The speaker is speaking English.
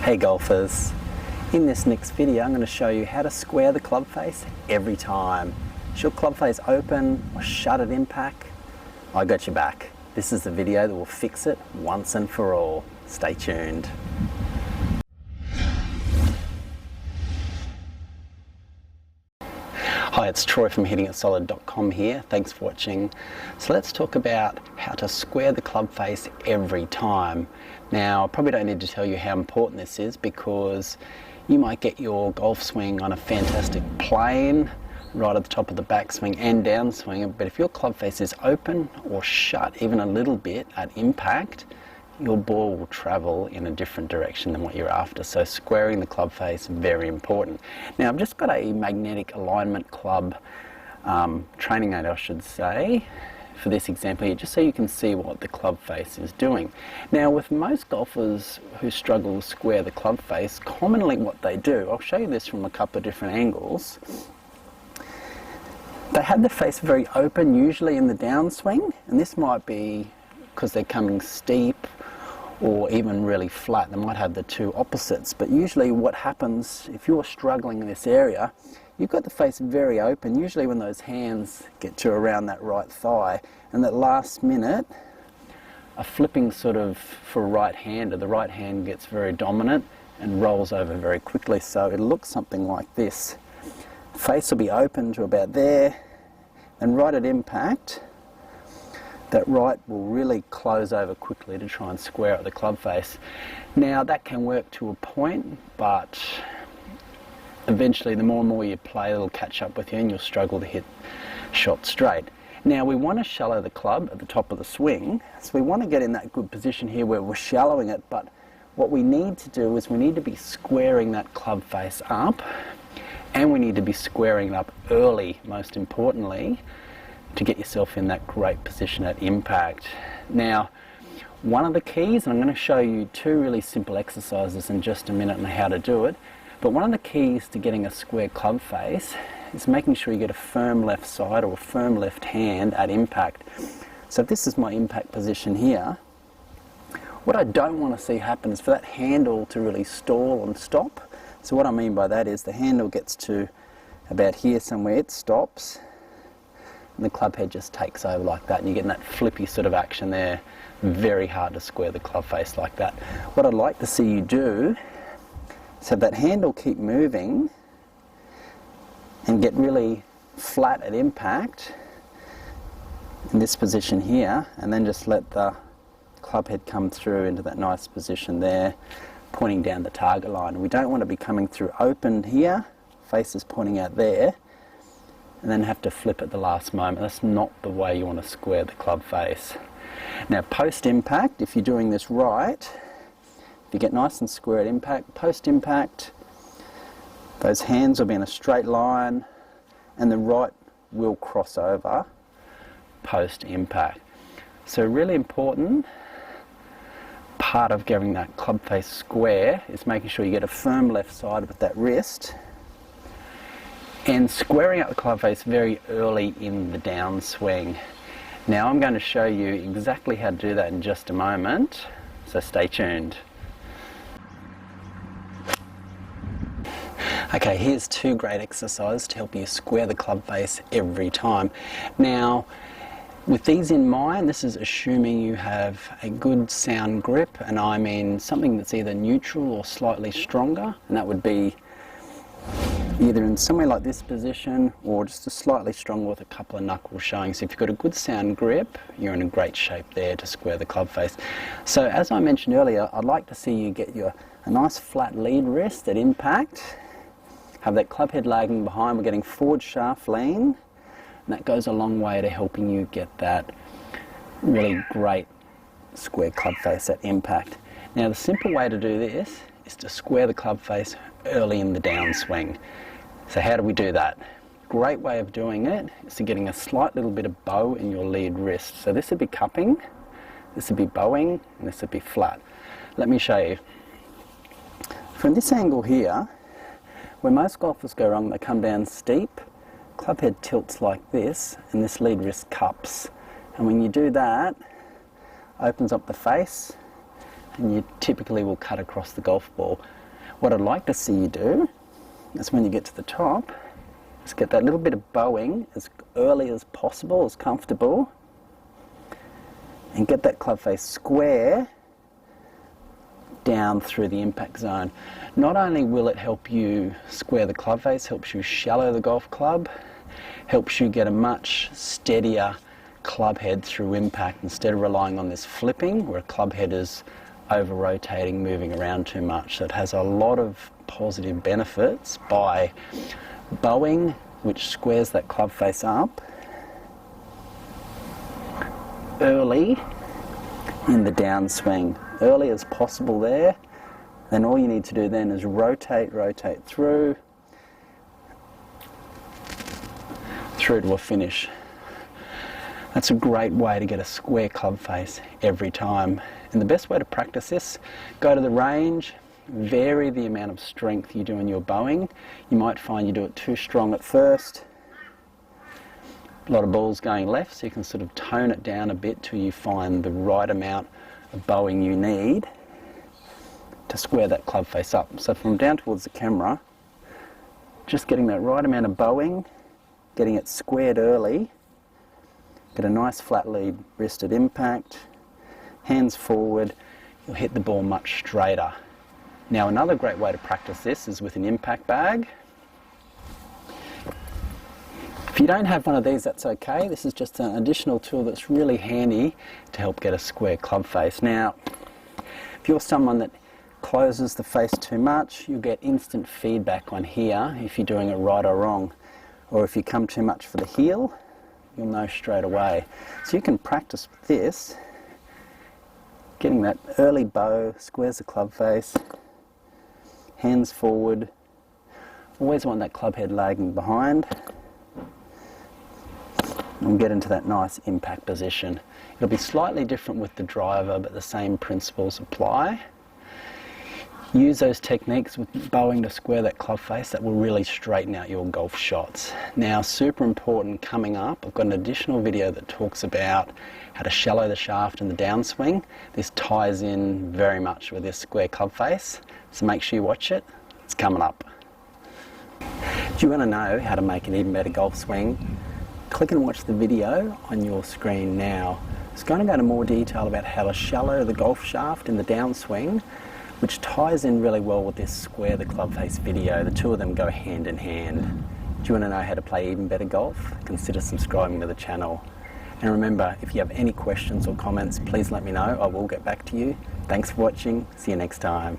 Hey golfers, in this next video I'm going to show you how to square the club face every time. Is your club face open or shut at impact? I got your back. This is the video that will fix it once and for all. Stay tuned. Hi, it's Troy from hittingitsolid.com here. Thanks for watching. So let's talk about how to square the club face every time. Now, I probably don't need to tell you how important this is because you might get your golf swing on a fantastic plane right at the top of the backswing and downswing, but if your club face is open or shut even a little bit at impact, your ball will travel in a different direction than what you're after. So squaring the club face, very important. Now I've just got a magnetic alignment club training aid, I should say, for this example here, just so you can see what the club face is doing. Now with most golfers who struggle to square the club face, commonly what they do, I'll show you this from a couple of different angles, they have the face very open, usually in the downswing, and this might be because they're coming steep or even really flat. They might have the two opposites, but usually what happens if you're struggling in this area, you've got the face very open, usually when those hands get to around that right thigh, and that last minute a flipping sort of for a right-hander, the right hand gets very dominant and rolls over very quickly, so it looks something like this. Face will be open to about there, and right at impact that right will really close over quickly to try and square up the club face. Now that can work to a point, but eventually the more and more you play, it'll catch up with you and you'll struggle to hit shots straight. Now we want to shallow the club at the top of the swing, so we want to get in that good position here where we're shallowing it, but what we need to do is we need to be squaring that club face up, and we need to be squaring it up early, most importantly, to get yourself in that great position at impact. Now, one of the keys, and I'm going to show you two really simple exercises in just a minute on how to do it, but one of the keys to getting a square club face is making sure you get a firm left side or a firm left hand at impact. So if this is my impact position here, what I don't want to see happen is for that handle to really stall and stop. So what I mean by that is the handle gets to about here somewhere, it stops, and the club head just takes over like that, and you're getting that flippy sort of action there. Very hard to square the club face like that. What I'd like to see you do is have that handle keep moving and get really flat at impact in this position here, and then just let the club head come through into that nice position there, pointing down the target line. We don't want to be coming through open here, face is pointing out there, and then have to flip at the last moment. That's not the way you want to square the club face. Now post impact, if you're doing this right, if you get nice and square at impact, post impact, those hands will be in a straight line and the right will cross over post impact. So really important part of getting that club face square is making sure you get a firm left side with that wrist and squaring up the club face very early in the downswing. Now I'm going to show you exactly how to do that in just a moment, so stay tuned. Okay, here's two great exercises to help you square the club face every time. Now, with these in mind, this is assuming you have a good sound grip, and I mean something that's either neutral or slightly stronger, and that would be either in somewhere like this position or just a slightly stronger with a couple of knuckles showing. So if you've got a good sound grip, you're in a great shape there to square the club face. So as I mentioned earlier, I'd like to see you get a nice flat lead wrist at impact, have that club head lagging behind, we're getting forward shaft lean, and that goes a long way to helping you get that really great square club face at impact. Now the simple way to do this is to square the club face early in the downswing. So how do we do that? Great way of doing it is to getting a slight little bit of bow in your lead wrist. So this would be cupping, this would be bowing, and this would be flat. Let me show you. From this angle here, where most golfers go wrong, they come down steep, club head tilts like this, and this lead wrist cups. And when you do that, opens up the face, and you typically will cut across the golf ball. What I'd like to see you do is when you get to the top, is get that little bit of bowing as early as possible, as comfortable, and get that club face square down through the impact zone. Not only will it help you square the club face, helps you shallow the golf club, helps you get a much steadier club head through impact instead of relying on this flipping where a club head is over rotating, moving around too much. So it has a lot of positive benefits by bowing, which squares that club face up early in the downswing, early as possible there. Then all you need to do then is rotate through to a finish. That's a great way to get a square club face every time. And the best way to practice this, go to the range, vary the amount of strength you do in your bowing. You might find you do it too strong at first. A lot of balls going left, so you can sort of tone it down a bit till you find the right amount of bowing you need to square that club face up. So from down towards the camera, just getting that right amount of bowing, getting it squared early, get a nice flat lead wrist at impact, hands forward, you'll hit the ball much straighter. Now another great way to practice this is with an impact bag. If you don't have one of these, that's okay. This is just an additional tool that's really handy to help get a square club face. Now, if you're someone that closes the face too much, you'll get instant feedback on here if you're doing it right or wrong. Or if you come too much for the heel, you'll know straight away. So you can practice with this, getting that early bow, squares the club face, hands forward, always want that club head lagging behind, and get into that nice impact position. It'll be slightly different with the driver, but the same principles apply. Use those techniques with bowing to square that club face. That will really straighten out your golf shots. Now, super important coming up, I've got an additional video that talks about how to shallow the shaft in the downswing. This ties in very much with this square club face, so make sure you watch it. It's coming up. Do you want to know how to make an even better golf swing? Click and watch the video on your screen now. It's going to go into more detail about how to shallow the golf shaft in the downswing, which ties in really well with this square the club face video. The two of them go hand in hand. Do you want to know how to play even better golf? Consider subscribing to the channel. And remember, if you have any questions or comments, please let me know. I will get back to you. Thanks for watching. See you next time.